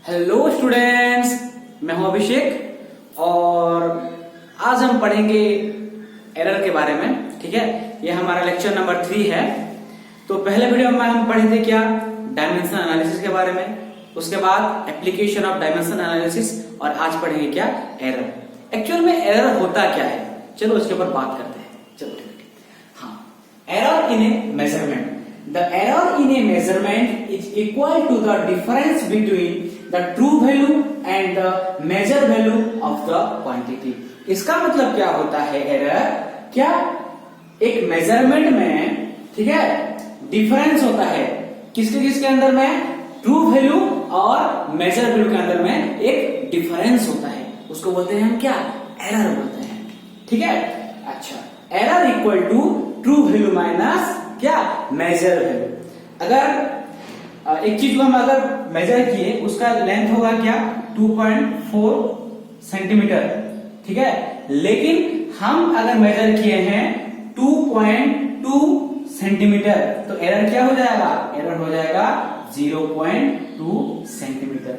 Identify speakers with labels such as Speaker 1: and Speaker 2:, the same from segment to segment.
Speaker 1: Hello students, मैं हूं अभिषेक और आज हम पढ़ेंगे एरर के बारे में। ठीक है, ये हमारा लेक्चर नंबर 3 है। तो पहले वीडियो में हम पढ़े थे क्या, डायमेंशन एनालिसिस के बारे में, उसके बाद एप्लीकेशन ऑफ डायमेंशन एनालिसिस, और आज पढ़ेंगे क्या, एरर। एक्चुअल में एरर होता क्या है, चलो उसके ऊपर बात करते हैं। चलो ठीक है। हाँ, error in A measurement. The error in a measurement is equal to the difference between the true value and the measured value of the quantity। इसका मतलब क्या होता है एरर, क्या एक मेजरमेंट में, ठीक है, डिफरेंस होता है किसके अंदर में, ट्रू वैल्यू और मेजर वैल्यू के अंदर में एक डिफरेंस होता है, उसको बोलते हैं हम क्या, एरर बोलते हैं। ठीक है, अच्छा, error equal to true value minus क्या, मेजर वैल्यू। अगर एक चीज को हम अगर मेजर किए, उसका लेंथ होगा क्या, 2.4 सेंटीमीटर, ठीक है, लेकिन हम अगर मेजर किए हैं 2.2 सेंटीमीटर, तो एरर क्या हो जाएगा, एरर हो जाएगा 0.2 सेंटीमीटर।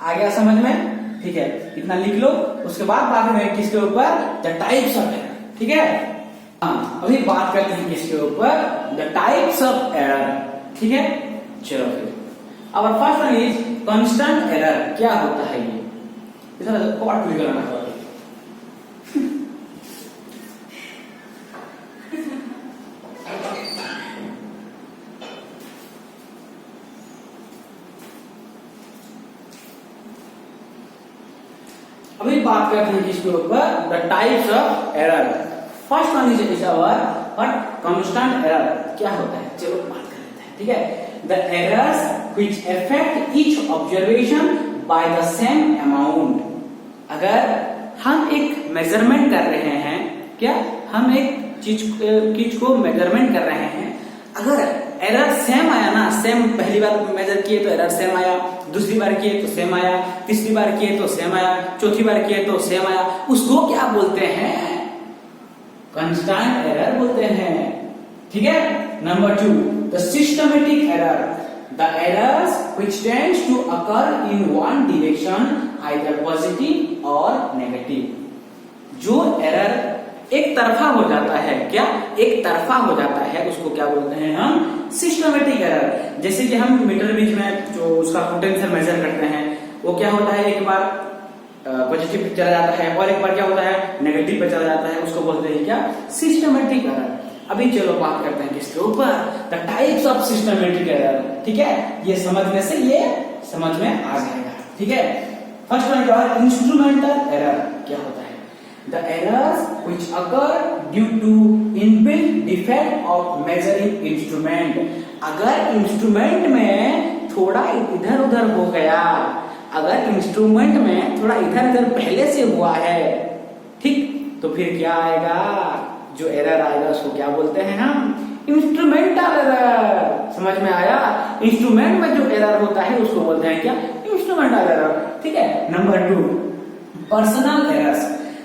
Speaker 1: आ गया समझ में? ठीक है, इतना लिख लो। उसके बाद में किसके ऊपर, द टाइप्स ऑफ एरर। ठीक है, हाँ, अभी बात करते हैं किसके ऊपर, द टाइप्स ऑफ एरर। ठीक है, चलो फिर अब first one is constant error. क्या होता है ये, इसका कॉट भी करना है। अभी बात करते हैं किसके ऊपर, the types of error. First one is our constant error. क्या होता है, चलो बात कर लेते हैं। ठीक है, the errors which affect each observation by the same amount. अगर हम एक मेजरमेंट कर रहे हैं, क्या हम एक चीज को मेजरमेंट कर रहे हैं, अगर एरर सेम आया ना, सेम, पहली बार मेजर किए तो एरर सेम आया, दूसरी बार किए तो सेम आया, तीसरी बार किए तो सेम आया, चौथी बार किए तो सेम आया, उसको क्या बोलते हैं, कांस्टेंट एरर बोलते हैं। ठीक है, number 2, the systematic error. The errors which tends to occur in one direction, either positive और नेगेटिव। जो एरर एक तरफा हो जाता है, क्या एक तरफा हो जाता है, उसको क्या बोलते हैं हम, सिस्टमेटिक एरर। जैसे कि हम मीटर बीच में जो उसका पोटेंशियल मेजर करते हैं, वो क्या होता है, एक बार पॉजिटिव पे चला जाता है और एक बार क्या होता है, नेगेटिव पे चला जाता है, उसको बोलते हैं क्या, सिस्टमेटिक एरर। अभी चलो बात करते हैं किसके ऊपर, the types of systematic error. ठीक है, ये समझने से ये समझ में आ जाएगा। ठीक है, first one is instrumental error. क्या होता है, the errors which occur due to inbuilt defect of measuring instrument. अगर इंस्ट्रूमेंट में थोड़ा इधर उधर हो गया, अगर इंस्ट्रूमेंट में थोड़ा इधर उधर पहले से हुआ है, ठीक, तो फिर क्या आएगा, जो एरर आएगा उसको क्या बोलते हैं हम, इंस्ट्रूमेंटल एरर। समझ में आया, इंस्ट्रूमेंट में जो एरर होता है उसको बोलते हैं क्या, इंस्ट्रूमेंटल एरर। ठीक है, number 2, personal errors.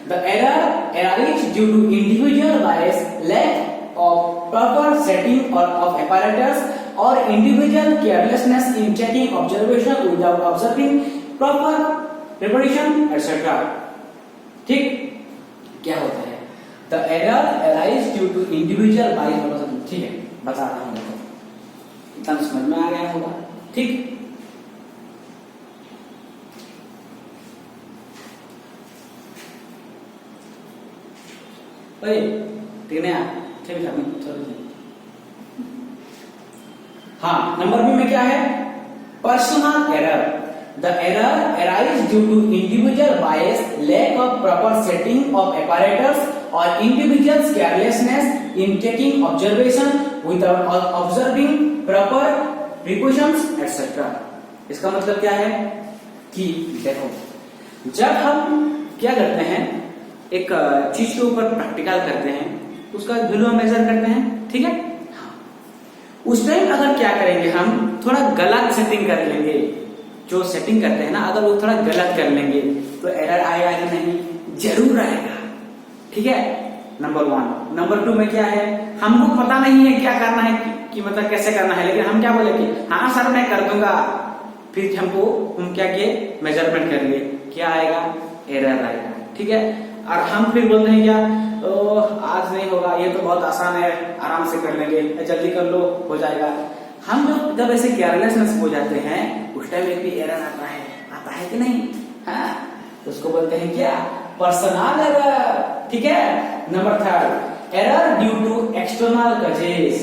Speaker 1: The error arise due to individual bias, lack of proper setting और of apparatus or individual carelessness in checking observation without observing proper preparation etc। ठीक, क्या होता है, the error arise due to individual bias। ठीक है, बता रहा हूं, इतना समझ में आ गया होगा। ठीक, ठीक है, ठीक है। हाँ, नंबर बी में क्या है, personal error. The error arise due to individual bias, lack of proper setting of apparatus और individual's carelessness in taking observation without observing proper precautions etcetera. इसका मतलब क्या है कि देखो, जब हम क्या करते हैं, एक चीज के ऊपर प्रैक्टिकल करते हैं, उसका वैल्यू मेजर करते हैं। ठीक है, उस टाइम अगर क्या करेंगे, हम थोड़ा गलत सेटिंग कर लेंगे, जो सेटिंग करते हैं ना, अगर वो थोड़ा गलत कर लेंगे तो एरर आएगा कि नहीं, जरूर आएगा। ठीक है, नंबर 1। नंबर 2 में क्या है, हमको पता नहीं है क्या करना है कि मतलब कैसे करना है, लेकिन हम क्या बोले कि हाँ सर मैं कर दूंगा, फिर हम क्या किए, मेजरमेंट कर लिए, क्या आएगा, एरर आएगा। ठीक है, और हम फिर बोलते हैं क्या, आज नहीं होगा, ये तो बहुत आसान है, आराम से कर लेंगे, जल्दी कर लो, हो जाएगा। हम जब ऐसे केयरलेसनेस हो जाते हैं उस टाइम एक भी एरर आता है कि नहीं? हाँ, तो उसको बोलते हैं क्या, पर्सनल एरर। ठीक है, number 3, error due to external causes.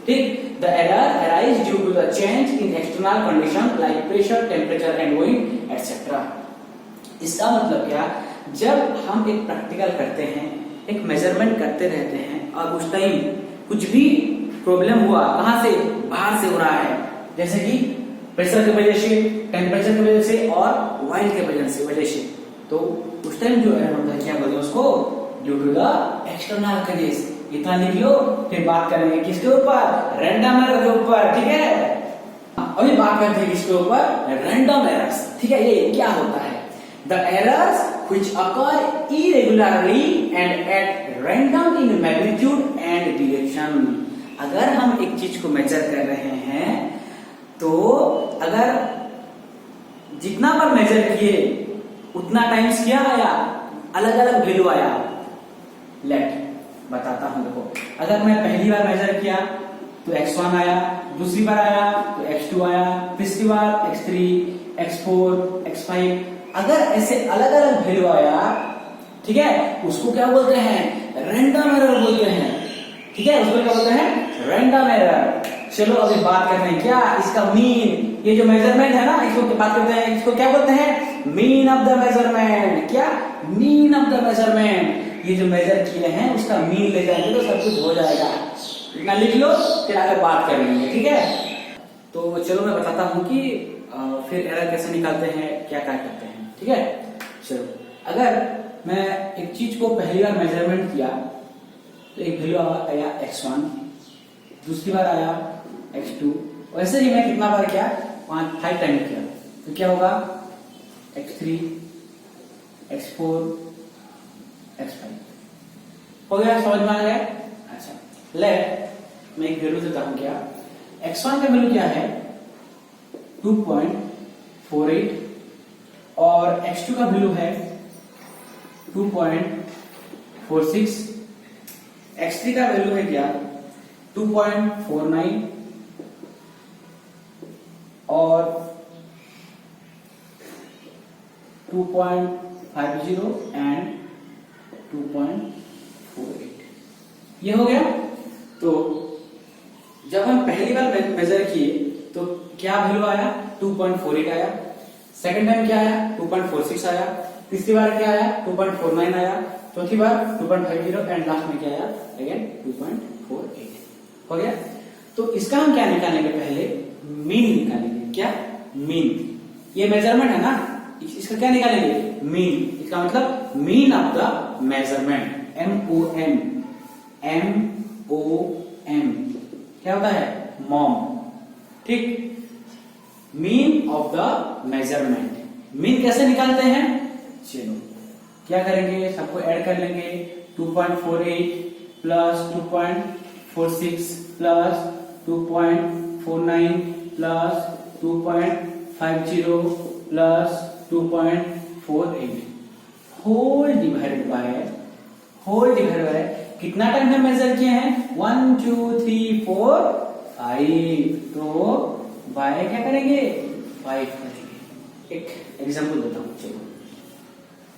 Speaker 1: ठीक, the error arise due to the change in external condition like pressure, temperature and wind etcetera. इसका मतलब क्या, जब हम एक प्रैक्टिकल करते हैं, एक मेजरमेंट करते रहते हैं और उस टाइम कुछ भी प्रॉब्लम हुआ, कहां से, बाहर से हो रहा है, जैसे कि प्रेशर की वजह से, टेम्परेचर की वजह से और वाइंड के वजह से, तो उस टाइम जो एरर होता है क्या बोलते हैं उसको, due to the external causes. इतना लिख लो, फिर बात करेंगे किसके ऊपर, रैंडम एरर के ऊपर। ठीक है, अभी बात करते हैं किसके ऊपर, रैंडम एरर्स। ठीक है, ये क्या होता है, the errors which occur irregularly and at random in magnitude and direction। अगर हम एक चीज को मेजर कर रहे हैं तो अगर जितना बार मेजर किए उतना टाइम्स क्या आया, अलग अलग वैल्यू आया। लेट बताता हूं, देखो, अगर मैं पहली बार मेजर किया तो x1 आया, दूसरी बार आया तो x2 आया, तीसरी बार x3, x4, x5, अगर ऐसे अलग अलग वैल्यू आया, ठीक है, उसको क्या बोलते हैं, रैंडम एरर बोलते हैं। ठीक है, उसको क्या बोलते हैं, रैंडम एरर। चलो अभी बात करते हैं क्या, इसका मीन, ये जो मेजरमेंट है ना, इसको बात करते हैं, इसको क्या बोलते हैं, मीन ऑफ द मेजरमेंट। क्या, मीन ऑफ द मेजरमेंट। ये जो मेजर किए हैं उसका मीन ले जाएंगे तो सब कुछ हो जाएगा। इतना लिख लो, फिर आगे बात कर लेंगे। ठीक है, तो चलो मैं बताता हूं कि फिर एरर कैसे निकालते हैं, क्या क्या करते हैं। ठीक है, चलो, अगर मैं एक चीज को पहली बार मेजरमेंट किया तो एक वैल्यू आया x1, दूसरी बार आया x2, वैसे ही मैं कितना बार किया, 5 टाइम किया, तो क्या होगा, x3, x4, x5 हो गया, समझ में आ गया। अच्छा, ले मैं एक वैल्यू देता हूं, क्या x1 का वैल्यू क्या है, 2.48 और x2 का वैल्यू है 2.46, x3 का वैल्यू है क्या, 2.49 और 2.50 एंड 2.48। ये हो गया। तो जब हम पहली बार मेजर किए तो क्या वैल्यू आया, 2.48 आया, सेकंड टाइम क्या आया, 2.46 आया, तीसरी बार क्या आया, 2.49 आया, चौथी बार 2.50 एंड लास्ट में क्या आया, अगेन 2.48 हो गया। तो इसका हम क्या निकालेंगे, पहले मीन निकालेंगे। क्या, मीन, ये मेजरमेंट है ना, इसका क्या निकालेंगे, मीन। इसका मतलब mean of the measurement, MOM, MOM क्या होता है, मॉम। ठीक, mean of the measurement. Mean कैसे निकालते हैं, चलो क्या करेंगे, सबको ऐड कर लेंगे, 2.48 plus 2.46 plus 2.49 plus 2.50 plus 2.48 whole divided by कितना टाइम में मेजर किए हैं, 1 2 3 4 5, तो बाय क्या करेंगे, 5 करेंगे। एक एग्जांपल देता हूं, चलो,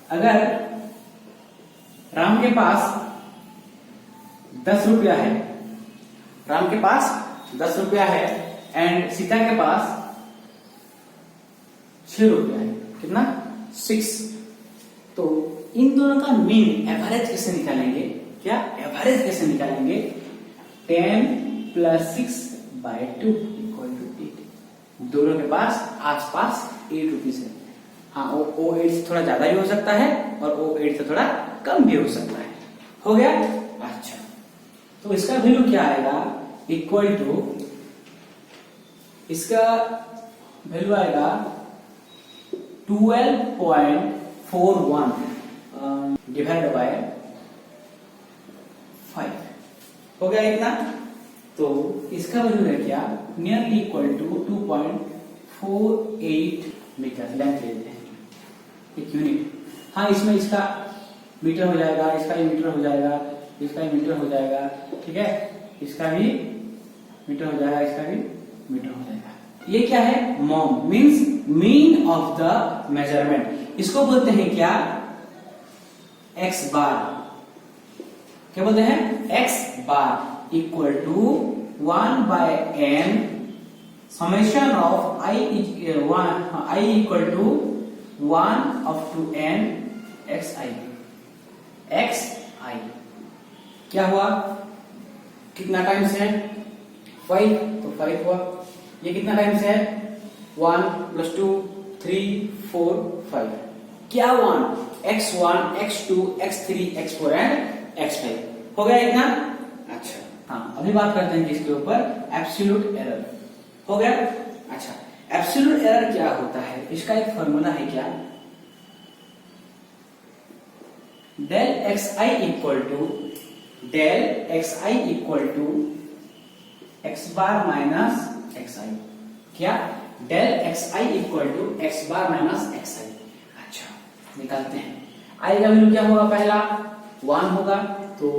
Speaker 1: अगर राम के पास 10 रुपया है, राम के पास 10 रुपया है एंड सीता के पास 6 रुपया है, कितना, 6। तो इन दोनों का मीन, एवरेज कैसे निकालेंगे, क्या एवरेज कैसे निकालेंगे, 10 प्लस 6 बाय 2 इक्वल टू 8। दोनों के पास आसपास 8 रुपीज है। हाँ, वो 8 से थोड़ा ज्यादा भी हो सकता है और वो 8 से थोड़ा कम भी हो सकता है। हो गया। अच्छा, तो इसका वैल्यू क्या आएगा, इक्वल टू, इसका वैल्यू आएगा 12.41 डिवाइड बाय 5। हो गया इतना। तो इसका वैल्यू है क्या, nearly equal to 48 metre length लेते हैं, एक यूनिट। हाँ, इसमें इसका मीटर हो जाएगा, इसका भी मीटर हो जाएगा, इसका भी मीटर हो जाएगा, ठीक है, इसका भी मीटर हो जाएगा, इसका भी मीटर हो जाएगा। ये क्या है? Mom means mean of the measurement. इसको बोलते हैं क्या? X bar. क्या बोलते हैं? X bar equal to 1/n summation of i equal to 1 up to n xi। xi क्या हुआ? कितना टाइम्स है? 5, तो 5 हुआ। ये कितना टाइम्स है? 1 + 2 3 4 5। क्या 1? x1 x2 x3 x4 and x5 हो गया इतना। अच्छा, हाँ, अभी बात करते हैं इसके ऊपर एब्सोल्यूट एरर। हो गया। अच्छा, एब्सोल्यूट एरर क्या होता है? इसका एक फॉर्मूला है क्या? del xi equal to x bar minus xi। क्या? del xi equal to x bar minus xi। अच्छा, निकालते हैं। i का वैल्यू क्या होगा? पहला 1 होगा, तो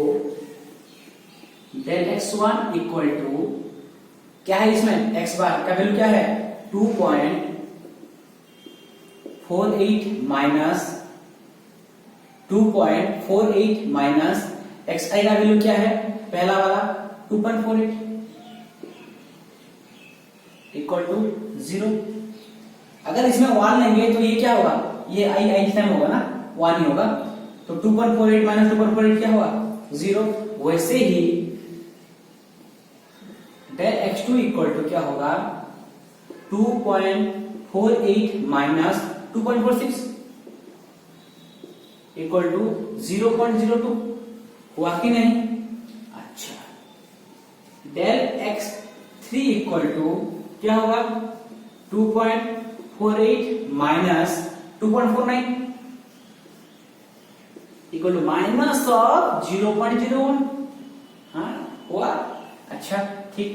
Speaker 1: del x1 इक्वल टू क्या है इसमें? x बार का वैल्यू क्या है? 2.48 माइनस xi का वैल्यू क्या है? पहला वाला 2.48 इक्वल टू 0। अगर इसमें 1 लेंगे तो ये क्या होगा? ये i टाइम होगा ना, 1 ही होगा, तो 2.48 माइनस 2.48 क्या होगा? 0। वैसे ही del x2 इक्वल टू क्या होगा? 2.48 माइनस 2.46 इक्वल टू 0.02। हुआ कि नहीं? अच्छा, del x3 इक्वल टू क्या होगा? 2.48 minus 2.49 equal to minus of 0.01। हाँ, हुआ। अच्छा, ठीक,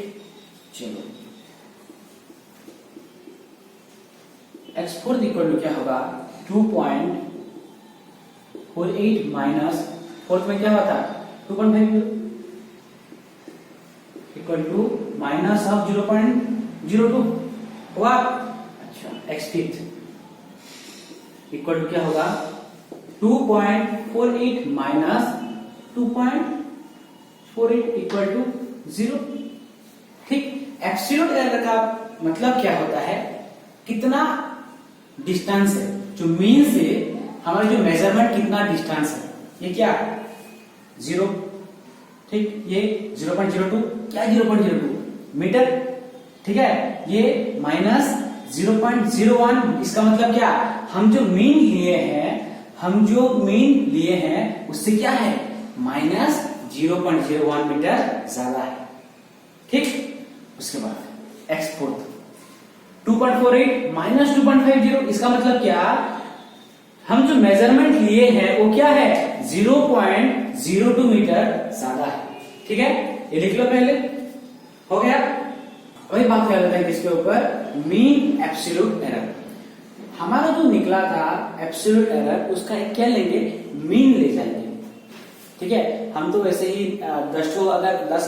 Speaker 1: चलो x4 इक्वल टू क्या होगा? 2.48 माइनस 4 में क्या हुआ था? 2.5 इक्वल टू माइनस ऑफ 0.02 हुआ। अच्छा, x5 इक्वल टू क्या होगा? 2.48 माइनस 2.48 इक्वल टू 0। ठीक, एब्सोल्यूट एरर का मतलब क्या होता है? कितना डिस्टेंस है, जो मीन से हमारा जो मेजरमेंट कितना डिस्टेंस है। ये क्या? 0। ठीक, ये 0.02। क्या 0.02? मीटर। ठीक है, ये माइनस 0.01। इसका मतलब क्या? हम जो मीन लिए हैं उससे क्या है? माइनस 0.01 मीटर ज्यादा है। ठीक, उसके बाद x4 2.48 माइनस 2.50। इसका मतलब क्या? हम जो मेजरमेंट लिए हैं वो क्या है? 0.02 मीटर ज्यादा है। ठीक है, ये लिख लो पहले। हो गया। वही बात कर लेते हैं किसके ऊपर? Mean absolute error. हमारा जो निकला था एब्सोल्यूट एरर, उसका एक क्या लेंगे? मीन ले जाएंगे। ठीक है, हम तो वैसे ही 10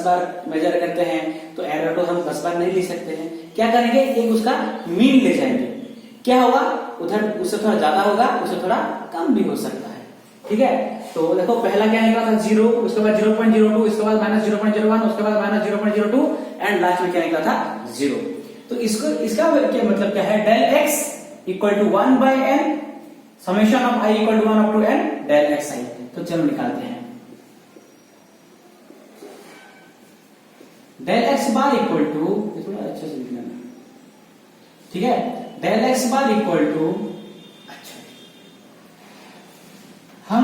Speaker 1: बार मेजर करते हैं तो एरर को हम 10 बार नहीं ले सकते हैं। क्या करेंगे? एक उसका मीन ले जाएंगे। क्या होगा? उधर उससे थोड़ा ज्यादा होगा, उससे थोड़ा कम भी हो सकता है। ठीक है, तो देखो पहला क्या निकला था? 0, उसके बाद 0.02, उसके बाद माइनस 0.01, उसके बाद माइनस 0.02 एंड लास्ट में क्या निकला था? 0। तो इसका क्या मतलब क्या है? del x equal to 1/n summation of i equal to 1 up to n del xi। तो चलो निकालते हैं। del x bar equal to, थोड़ा अच्छे से लिखना है, ठीक है, del x bar equal to, अच्छा, हम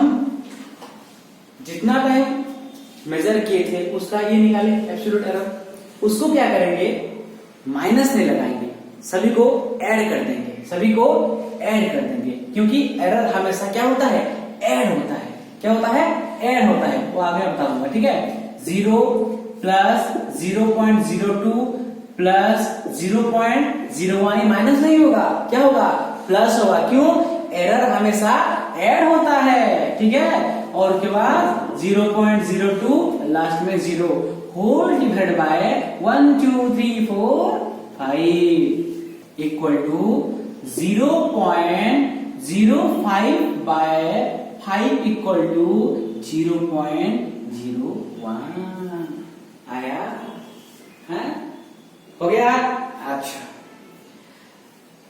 Speaker 1: जितना टाइम मेजर किए थे उसका ये निकाले एब्सोल्यूट एरर। उसको क्या करेंगे? माइनस नहीं लगाएंगे, सभी को ऐड कर देंगे, क्योंकि एरर हमेशा क्या होता है? ऐड होता है। क्या होता है? ऐड होता है। वो आगे बताऊंगा। ठीक है, 0 प्लस 0.02 प्लस 0.01 माइनस नहीं होगा, क्या होगा, प्लस होगा। क्यों, एरर हमेशा ऐड होता है, ठीक है। और उसके बाद 0.02 लास्ट में 0 whole divide by 1 2 3 4 5 equal to 0.05 by 5 equal to 0.01 आया है, हो गया। अच्छा,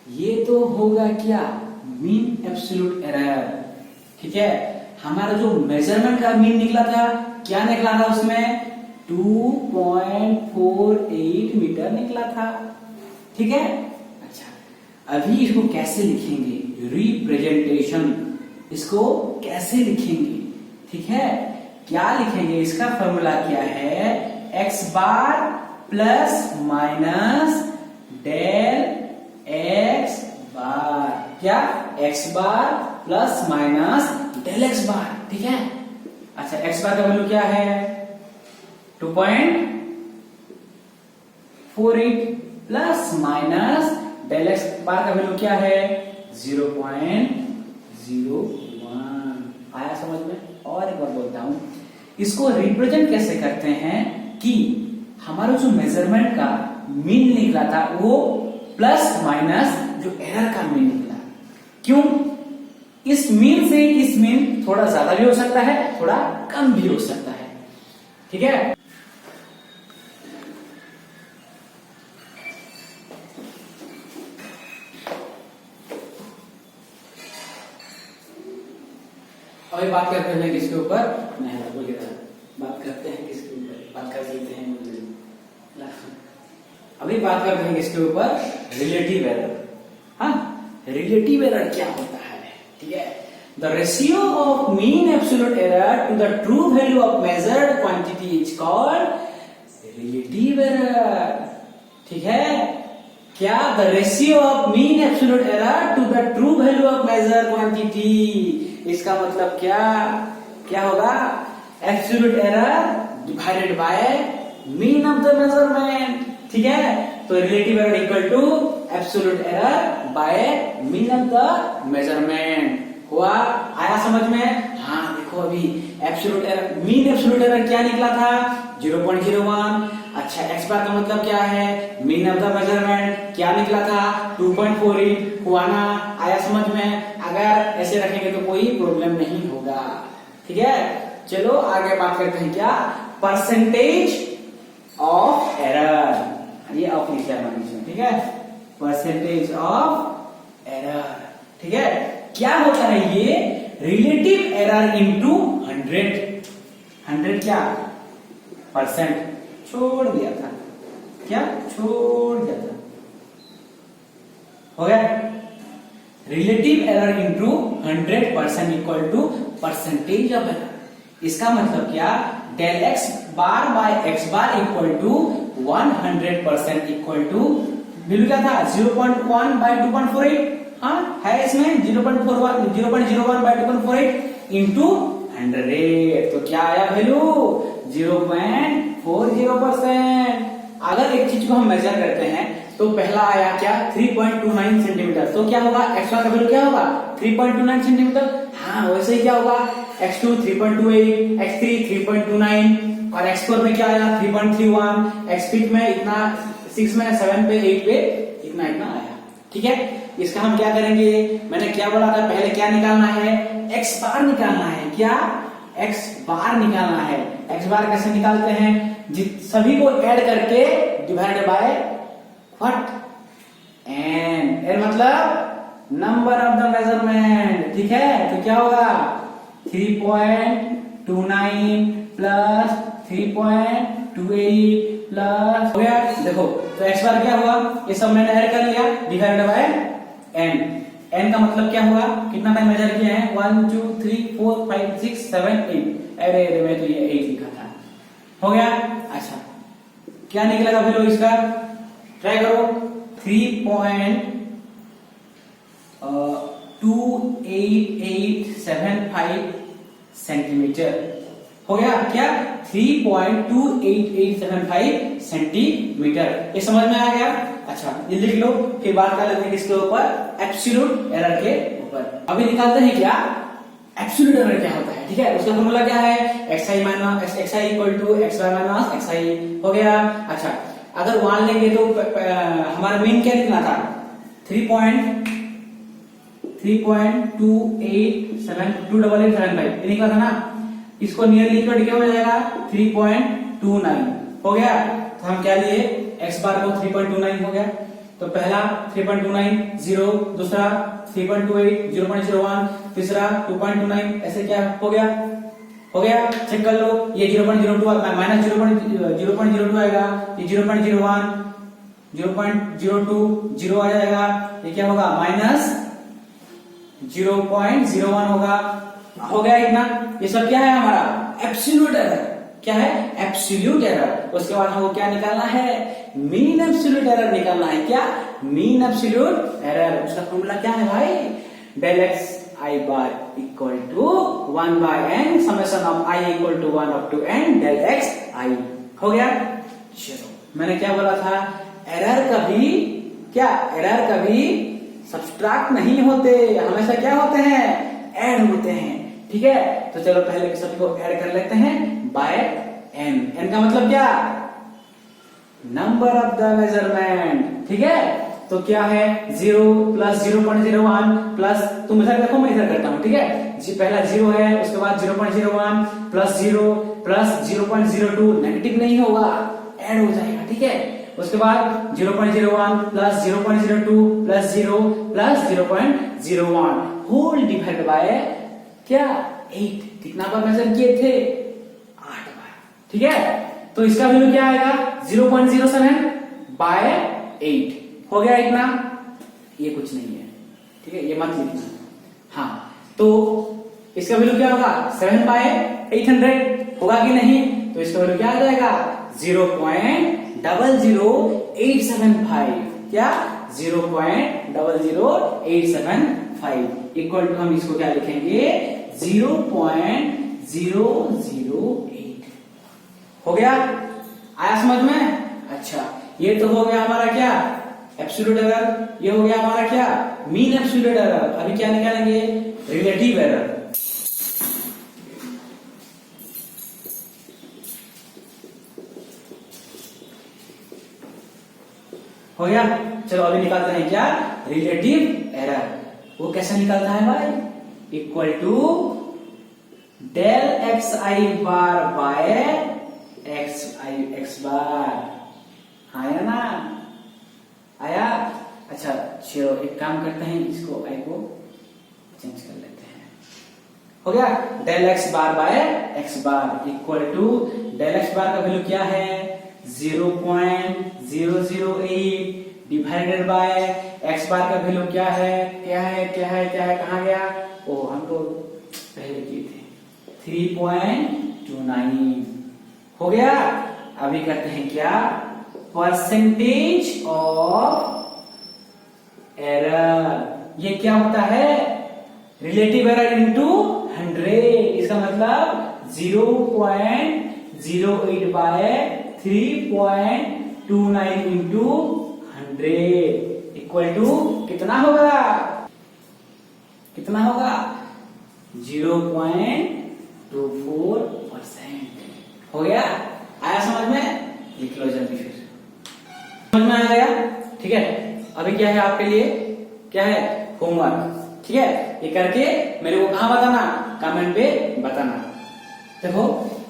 Speaker 1: ये तो होगा क्या, मीन एब्सोल्यूट एरर, ठीक है। हमारा जो मेजरमेंट का मीन निकला था, क्या निकला था उसमें, 2.48 मीटर निकला था, ठीक है। अच्छा, अभी इसको कैसे लिखेंगे, रिप्रेजेंटेशन, इसको कैसे लिखेंगे, ठीक है। क्या लिखेंगे, इसका फॉर्मूला क्या है, एक्स बार plus minus del x bar, क्या, एक्स बार प्लस माइनस डेल एक्स बार, ठीक है। अच्छा, एक्स बार का वैल्यू क्या है, 2.48 plus minus del x bar का वैल्यू क्या है, 0.01 आया समझ में। और एक बार बोलता हूं, इसको रिप्रेजेंट कैसे करते हैं कि हमारा जो मेजरमेंट का मीन निकला था वो प्लस माइनस जो एरर का मीन निकला, क्यों, इस मीन से इस मीन थोड़ा ज्यादा भी हो सकता है, थोड़ा कम भी हो सकता है, ठीक है। अभी बात करते हैं किसके ऊपर, बात करते हैं किसके ऊपर, बात कर लेते हैं, अभी बात करते हैं किसके ऊपर, रिलेटिव एरर। हाँ, रिलेटिव एरर क्या होता है, ठीक है। The ratio of mean absolute error to the true value of measured quantity is called relative error, ठीक है। क्या, the ratio of mean absolute error to the true value of measured quantity, इसका मतलब क्या, क्या होगा, absolute error divided by mean of the measurement, ठीक है। तो relative error equal to absolute error bye mean of the measurement हुआ, आया समझ में। हाँ देखो, अभी absolute error, mean absolute error क्या निकला था, 0.01। अच्छा, एक्स बार का मतलब क्या है, मीन ऑफ द मेजरमेंट क्या निकला था, 2.48 हुआ ना, आया समझ में। अगर ऐसे रखेंगे तो कोई प्रॉब्लम नहीं होगा, ठीक है। चलो आगे बात करते हैं, क्या, परसेंटेज ऑफ एरर, ये ऑफ लिखा है, ठीक है, परसेंटेज ऑफ एरर, ठीक है। क्या होता है ये, रिलेटिव एरर इनटू 100 क्या, परसेंट, छोड़ दिया था, क्या, छोड़ दिया था, हो गया। Relative error into 100% equal to percentage of error, इसका मतलब क्या, del x bar by x bar equal to 100% equal to value क्या था, 0.1 बाय 2.48, हाँ है इसमें 0.01 बाय 2.48 इंटू 100, तो क्या आया वैल्यू, 0.40%। अगर एक चीज को हम मेजर करते हैं तो पहला आया क्या, 3.29 सेंटीमीटर, तो क्या होगा, x1 का वैल्यू क्या होगा, 3.29 सेंटीमीटर। हाँ, वैसे ही क्या होगा, x2 3.28, x3 3.29 और x4 में क्या आया, 3.31, x5 में इतना, 6 में, 7 पे, 8 पे इतना इतना आया, ठीक है। इसका हम क्या करेंगे, मैंने क्या बोला था, पहले क्या निकालना है, x बार निकालना है, क्या, x बार निकालना है। x बार कैसे निकालते हैं, सभी को ऐड करके divide by what, n, n मतलब नंबर ऑफ द मेजरमेंट, ठीक है। तो क्या होगा, 3.29 प्लस 3.28 प्लस, हो गया। देखो, तो x बार क्या हुआ, ये सब मैंने ऐड कर लिया, डिवाइड बाय n, n का मतलब क्या हुआ, कितना टाइम मेजर किया है, 1 2 3 4 5 6 7 8, अरे मैं तो ये 8 लिखा था, हो गया। अच्छा, क्या निकलेगा फिर इसका, ट्राई करो, 3.28875 सेंटीमीटर, हो गया क्या, 3.28875 सेंटीमीटर, ये समझ में आ गया। अच्छा ये लिख लो, फिर बात कर लेते हैं किसके ऊपर, एब्सोल्यूट एरर के ऊपर। अभी निकालते हैं क्या एब्सोल्यूट एरर क्या होता है, ठीक है। उसका फॉर्मूला क्या है, xi minus xi equal to xy minus xi हो गया। अच्छा अगर 1 लेंगे तो हमारा मीन क्या निकला था, 3.287528875 निकला था ना। इसको नियरली इक्वल क्या हो जाएगा 3.29 हो गया। तो हम क्या लिए x बार को 3.29 हो गया। तो पहला 3.29 0, दूसरा 3.28 0.01, तीसरा 2.29, ऐसे क्या हो गया, हो गया। चेक कर लो, ये 0.02 माइनस 0.02 आएगा, ये 0.01 0.02 0 आ जाएगा, ये क्या होगा माइनस 0.01 होगा। हो गया इतना। ये सब क्या है हमारा एब्सोल्यूट एरर, क्या है एब्सोल्यूट एरर। उसके बाद हमको क्या निकालना है, मीन एब्सोल्यूट एरर निकालना है। क्या मीन एब्सोल्यूट एरर, उसका फॉर्मूला क्या है भाई, del X I bar equal to 1 by N summation of I equal to 1 up to N del X I हो गया। चलो मैंने क्या बोला था, एरर कभी क्या, एरर कभी सब्सट्रैक्ट नहीं होते, हमेशा क्या होते हैं, ऐड होते हैं, ठीक है। तो चलो पहले सभी को ऐड कर लेते हैं बाय एन। एन का मतलब क्या, नंबर ऑफ द मेजरमेंट, ठीक है। तो क्या है 0 प्लस 0.01 प्लस, तुम इधर देखो मैं इधर करता हूं, ठीक है। जी पहला 0 है, उसके बाद 0.01 प्लस 0 प्लस 0.02 नेगेटिव नहीं होगा, ऐड हो जाएगा, ठीक है। उसके बाद 0.01 plus 0.02 plus 0 plus 0.01 whole divide by क्या 8, कितना बार मेजर किए थे 8 बार, ठीक है। तो इसका वैल्यू क्या आएगा 0.07 बाय 8 हो गया इतना, ये कुछ नहीं है, ठीक है, ये मत लिखना। हाँ तो इसका वैल्यू क्या होगा 7 बाय 800 होगा कि नहीं, तो इसका वैल्यू क्या आ जाएगा 0.00875, क्या 0.00875 इक्वल टू, हम इसको क्या लिखेंगे 0.008 हो गया। आया समझ में। अच्छा ये तो हो गया हमारा क्या एब्सोल्यूट एरर, ये हो गया हमारा क्या मीन एब्सोल्यूट एरर। अभी क्या निकालेंगे रिलेटिव एरर। हो गया, चलो अभी निकालते हैं क्या रिलेटिव एरर। वो कैसे निकलता है भाई, equal to del X I bar by X I X bar, आया ना, आया। अच्छा चलो एक काम करते हैं, इसको आई को चेंज कर लेते हैं। हो गया del x bar by x bar equal to del x bar का वैल्यू क्या है 0.008 डिवाइडेड बाय एक्स बार का वैल्यू क्या है, क्या है, क्या है, क्या है, कहां गया, ओ हम तो पहले किए थे 3.29 हो गया। अभी करते हैं क्या परसेंटेज ऑफ एरर। ये क्या होता है रिलेटिव एरर इनटू 100, इसका मतलब 0.08 बाय 3.29 इंटू 100 इक्वल टू कितना होगा, कितना होगा 0.24% हो गया। आया समझ में, लिख लो जल्दी फिर, समझ में आ गया, ठीक है। अभी क्या है आपके लिए, क्या है होमवर्क, ठीक है। ये करके मेरे को कहां बताना, कमेंट पे बताना। देखो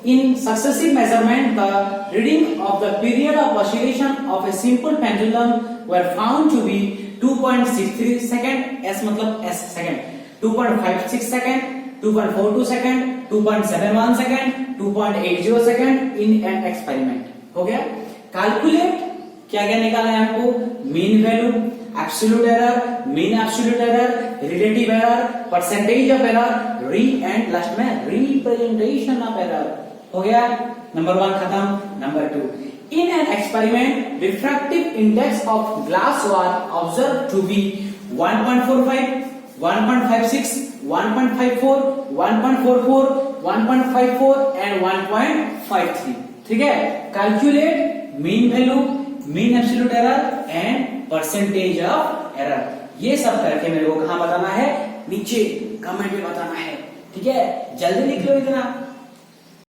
Speaker 1: in successive measurement the reading of the period of oscillation of a simple pendulum were found to be 2.63 second, s मतलब s second, 2.56 second, 2.42 second, 2.71 second, 2.80 second in an experiment। हो गया। कैलकुलेट क्या क्या निकालना है आपको, mean value, absolute error, mean absolute error, relative error, percentage of error, री and last में रिप्रेजेंटेशन ऑफ एरर। हो गया नंबर 1 खत्म। Number 2, in an experiment refractive index of glass was observe to be 1.45, 1.56, 1.54, 1.44, 1.54 and 1.53, ठीक है। Calculate mean value, mean absolute error and percentage of error. ये सब करके मेरे को कहां बताना है, नीचे कमेंट में बताना है। ठीक है, जल्दी लिख लो इतना।